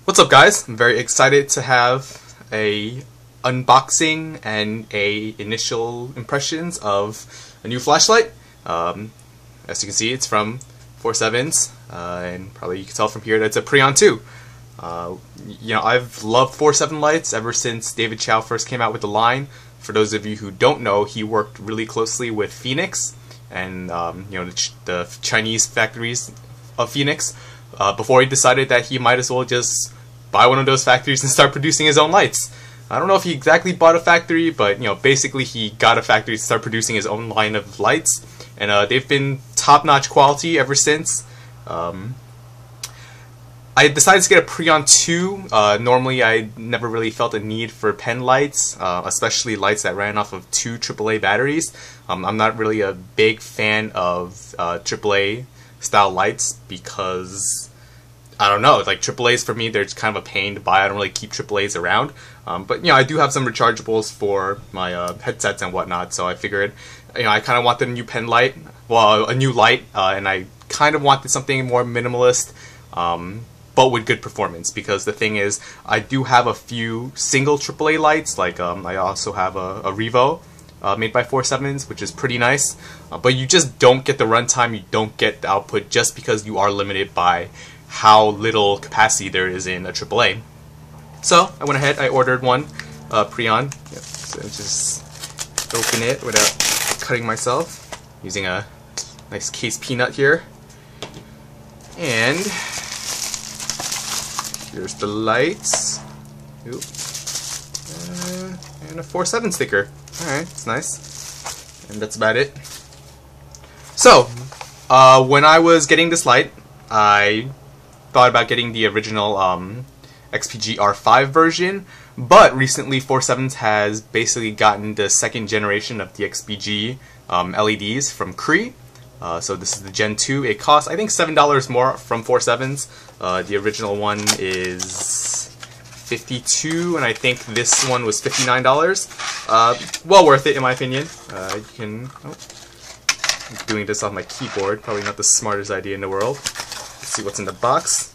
What's up, guys? I'm very excited to have a unboxing and a initial impressions of a new flashlight. As you can see, it's from FourSevens, and probably you can tell from here that it's a Preon 2. You know, I've loved FourSevens lights ever since David Chow first came out with the line. For those of you who don't know, he worked really closely with Phoenix and you know, the Chinese factories of Phoenix before he decided that he might as well just buy one of those factories and start producing his own lights. I don't know if he exactly bought a factory, but you know, basically he got a factory to start producing his own line of lights, and they've been top-notch quality ever since. I decided to get a Preon 2. Normally I never really felt a need for pen lights, especially lights that ran off of 2 AAA batteries. I'm not really a big fan of AAA style lights because, I don't know, like AAAs for me, they're just kind of a pain to buy. I don't really keep AAAs around. But you know, I do have some rechargeables for my headsets and whatnot, so I figured, you know, I kind of wanted a new pen light, well, a new light, and I kind of wanted something more minimalist, but with good performance, because the thing is, I do have a few single AAA lights, like I also have a Revo made by FourSevens, which is pretty nice, but you just don't get the runtime, you don't get the output just because you are limited by how little capacity there is in a AAA. So I went ahead, I ordered one Preon. Yep. So just open it without cutting myself, using a nice case peanut here. And here's the lights. Oop. And a FourSevens sticker. Alright, it's nice. And that's about it. So, when I was getting this light, I thought about getting the original XPG R5 version, but recently FourSevens has basically gotten the second generation of the XPG LEDs from Cree. So this is the Gen 2. It costs, I think, $7 more from FourSevens. The original one is $52, and I think this one was $59. Well worth it, in my opinion. You can. Oh, I'm doing this off my keyboard. Probably not the smartest idea in the world. Let's see what's in the box.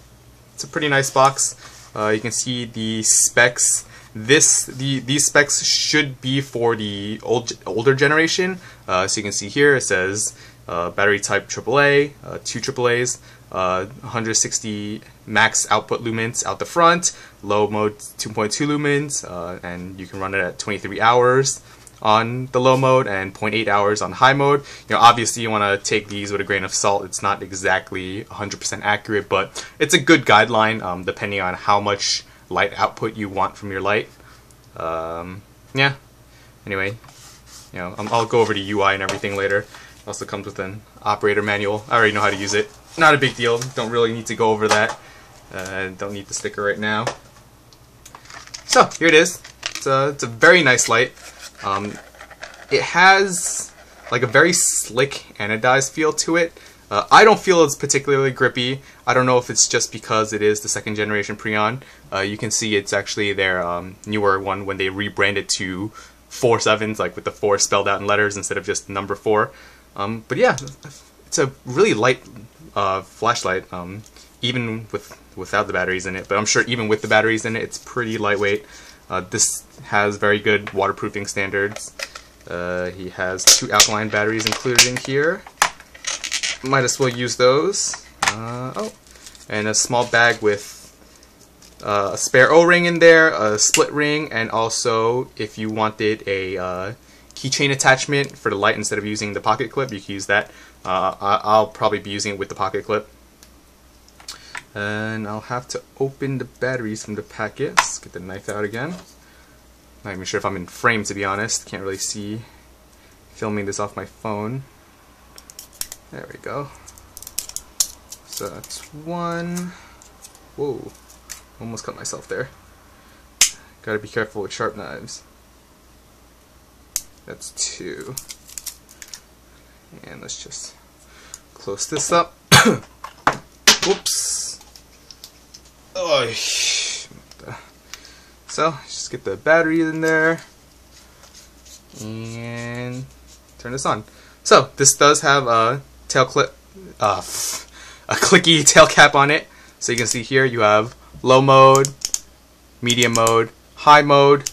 It's a pretty nice box. You can see the specs. These specs should be for the older generation. So you can see here it says battery type AAA, 2 AAAs, 160 max output lumens out the front, low mode 2.2 lumens, and you can run it at 23 hours on the low mode and 0.8 hours on high mode. You know, obviously you want to take these with a grain of salt. It's not exactly 100% accurate, but it's a good guideline depending on how much light output you want from your light. Yeah. Anyway, you know, I'll go over the UI and everything later. It also comes with an operator manual. I already know how to use it. Not a big deal. Don't really need to go over that. Don't need the sticker right now. So here it is. It's a very nice light. It has like a very slick anodized feel to it. I don't feel it's particularly grippy. I don't know if it's just because it is the second generation Preon. You can see it's actually their newer one when they rebranded to FourSevens, like with the 4 spelled out in letters instead of just number 4. But yeah, it's a really light flashlight, even without the batteries in it. But I'm sure even with the batteries in it, it's pretty lightweight. This has very good waterproofing standards. He has 2 alkaline batteries included in here. Might as well use those. Oh, and a small bag with a spare O-ring in there, a split ring, and also if you wanted a keychain attachment for the light instead of using the pocket clip, you can use that. I'll probably be using it with the pocket clip. And I'll have to open the batteries from the packet. Let's get the knife out again. Not even sure if I'm in frame, to be honest. Can't really see filming this off my phone. There we go. So that's 1. Whoa. Almost cut myself there. Gotta be careful with sharp knives. That's 2. And let's just close this up. Whoops. Oh. So just get the battery in there and turn this on. So this does have a tail clip, a clicky tail cap on it. So you can see here you have low mode, medium mode, high mode,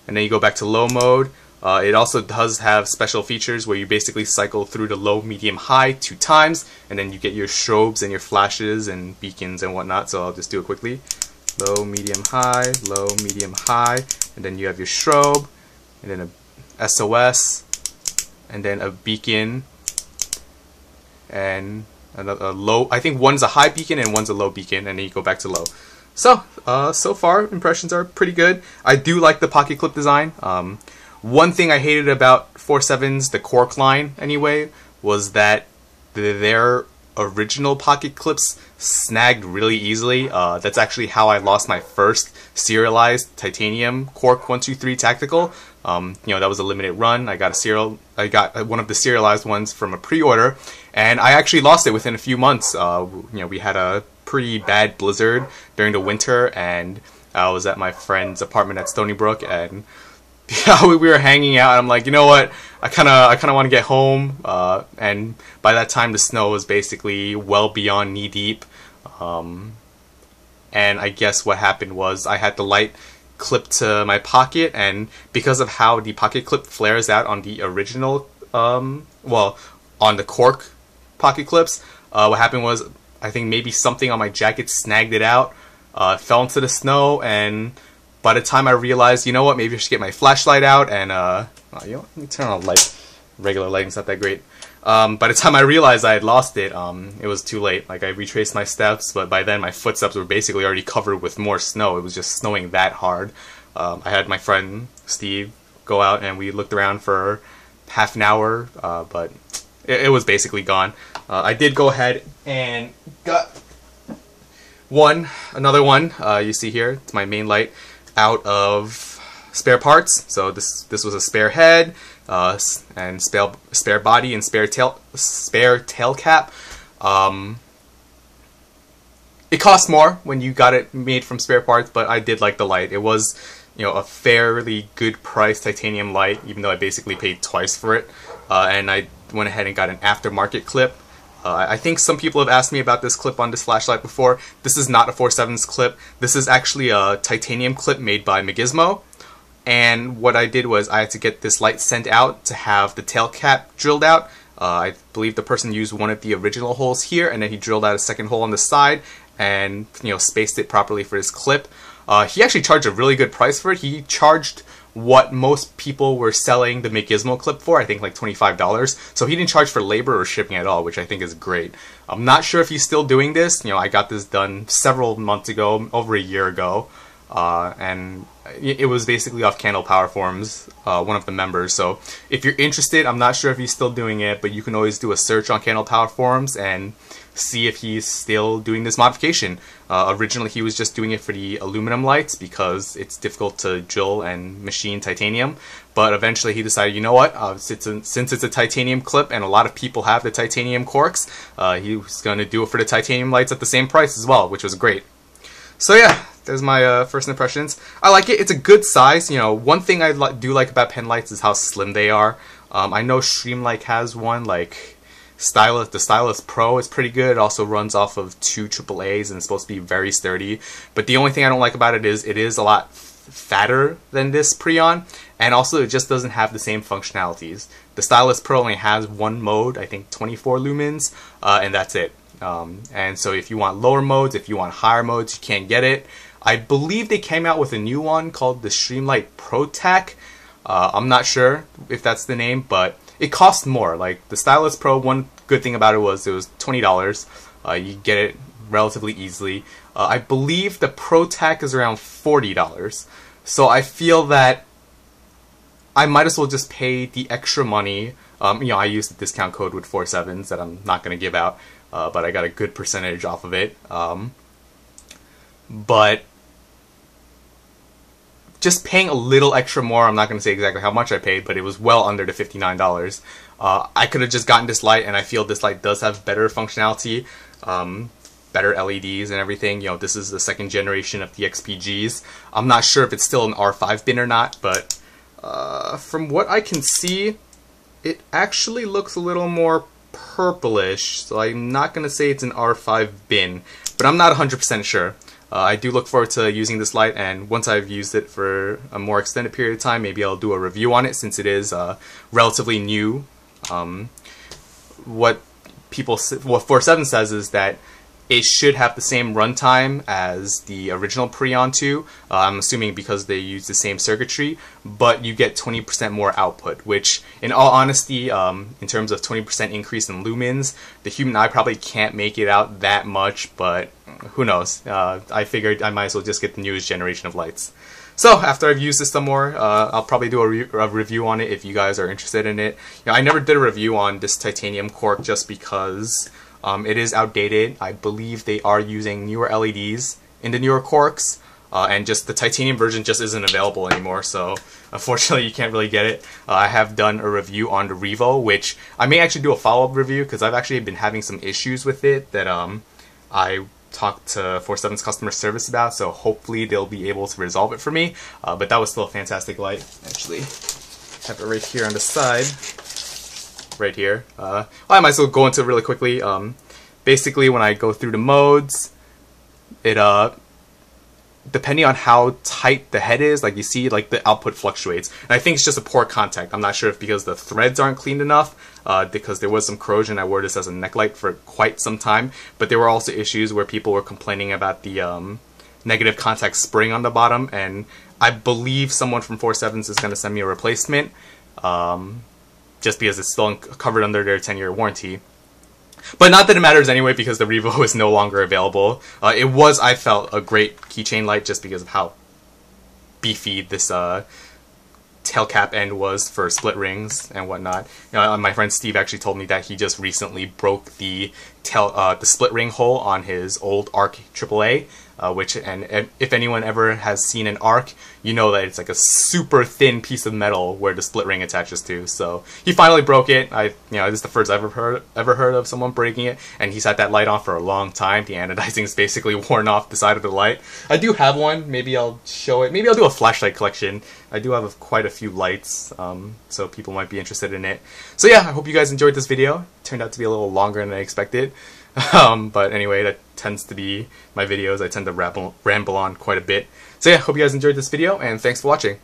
and then you go back to low mode. It also does have special features where you basically cycle through the low, medium, high 2 times, and then you get your strobes and your flashes and beacons and whatnot. So I'll just do it quickly. Low, medium, high, and then you have your strobe, and then a SOS, and then a beacon, and a low. I think one's a high beacon and one's a low beacon, and then you go back to low. So, so far impressions are pretty good. I do like the pocket clip design. One thing I hated about FourSevens, the cork line anyway, was that their original pocket clips snagged really easily. That's actually how I lost my first serialized titanium cork 123 tactical. You know, that was a limited run. I got one of the serialized ones from a pre-order, and I actually lost it within a few months. You know, we had a pretty bad blizzard during the winter, and I was at my friend's apartment at Stony Brook, and yeah, we were hanging out, and I'm like, you know what, I kind of want to get home, and by that time the snow was basically well beyond knee deep, and I guess what happened was I had the light clipped to my pocket, and because of how the pocket clip flares out on the original, well, on the cork pocket clips, what happened was I think maybe something on my jacket snagged it out, fell into the snow, and by the time I realized, you know what, maybe I should get my flashlight out and, you know, let me turn on light. Regular lighting's not that great. By the time I realized I had lost it, it was too late. Like, I retraced my steps, but by then my footsteps were basically already covered with more snow. It was just snowing that hard. I had my friend Steve go out and we looked around for half an hour, but it was basically gone. I did go ahead and got another one, you see here, it's my main light, out of spare parts. So this was a spare head, and spare body and spare tail cap. It cost more when you got it made from spare parts, but I did like the light. It was, you know, a fairly good price titanium light, even though I basically paid twice for it. And I went ahead and got an aftermarket clip. I think some people have asked me about this clip on this flashlight before. This is not a FourSevens clip. This is actually a titanium clip made by Magismo. And what I did was I had to get this light sent out to have the tail cap drilled out. I believe the person used one of the original holes here, and then he drilled out a second hole on the side and, you know, spaced it properly for his clip. He actually charged a really good price for it. He charged what most people were selling the Magismo clip for, I think like $25. So he didn't charge for labor or shipping at all, which I think is great. I'm not sure if he's still doing this. You know, I got this done several months ago, over a year ago, and it was basically off Candle Power Forums, one of the members. So if you're interested, I'm not sure if he's still doing it, but you can always do a search on Candle Power Forums and see if he's still doing this modification. Originally he was just doing it for the aluminum lights because it's difficult to drill and machine titanium, but eventually he decided, you know what, since it's a titanium clip and a lot of people have the titanium corks, he was going to do it for the titanium lights at the same price as well, which was great. So yeah, there's my first impressions. I like it. It's a good size. You know, one thing I do like about pen lights is how slim they are. I know Streamlight has one, like the Stylus Pro is pretty good. It also runs off of 2 AAAs and it's supposed to be very sturdy. But the only thing I don't like about it is a lot fatter than this Preon, and also it just doesn't have the same functionalities. The Stylus Pro only has one mode, I think 24 lumens, and that's it. And so if you want lower modes, if you want higher modes, you can't get it. I believe they came out with a new one called the Streamlight Pro Tac. I'm not sure if that's the name, but it costs more. Like the Stylus Pro, one good thing about it was $20. You get it relatively easily. I believe the Pro Tac is around $40. So I feel that I might as well just pay the extra money. You know, I used the discount code with FourSevens that I'm not going to give out, but I got a good percentage off of it. But just paying a little extra more, I'm not going to say exactly how much I paid, but it was well under the $59. I could have just gotten this light, and I feel this light does have better functionality, better LEDs and everything. You know, this is the second generation of the XPGs. I'm not sure if it's still an R5 bin or not, but from what I can see, it actually looks a little more purplish, so I'm not going to say it's an R5 bin, but I'm not 100% sure. I do look forward to using this light, and once I've used it for a more extended period of time, maybe I'll do a review on it since it is relatively new. What FourSevens says is that it should have the same runtime as the original Preon 2. I'm assuming because they use the same circuitry, but you get 20% more output, which, in all honesty, in terms of 20% increase in lumens, the human eye probably can't make it out that much, but who knows. I figured I might as well just get the newest generation of lights. So after I've used this some more, I'll probably do a review on it if you guys are interested in it. I never did a review on this titanium cork just because it is outdated. I believe they are using newer LEDs in the newer corks, and just the titanium version just isn't available anymore, so unfortunately you can't really get it. I have done a review on the Revo, which I may actually do a follow-up review because I've actually been having some issues with it that I talked to FourSevens customer service about, so hopefully they'll be able to resolve it for me. But that was still a fantastic light. Actually, have it right here on the side. Right here. I might as well go into it really quickly. Basically, when I go through the modes, it depending on how tight the head is, like you see, like the output fluctuates. And I think it's just a poor contact. I'm not sure if because the threads aren't cleaned enough, because there was some corrosion. I wore this as a neck light for quite some time, but there were also issues where people were complaining about the negative contact spring on the bottom, and I believe someone from FourSevens is going to send me a replacement. Just because it's still covered under their 10-year warranty. But not that it matters anyway, because the Revo is no longer available. It was, I felt, a great keychain light just because of how beefy this tail cap end was for split rings and whatnot. My friend Steve actually told me that he just recently broke the split ring hole on his old ARC AAA. And if anyone ever has seen an ARC, you know that it's like a super thin piece of metal where the split ring attaches to. So he finally broke it. This is the first I've ever heard of someone breaking it, and he's had that light on for a long time. The anodizing is basically worn off the side of the light. I do have one. Maybe I'll show it. Maybe I'll do a flashlight collection. I do have quite a few lights, so people might be interested in it. So yeah, I hope you guys enjoyed this video. It turned out to be a little longer than I expected. But anyway, that tends to be my videos. I tend to ramble on quite a bit. So yeah, hope you guys enjoyed this video, and thanks for watching.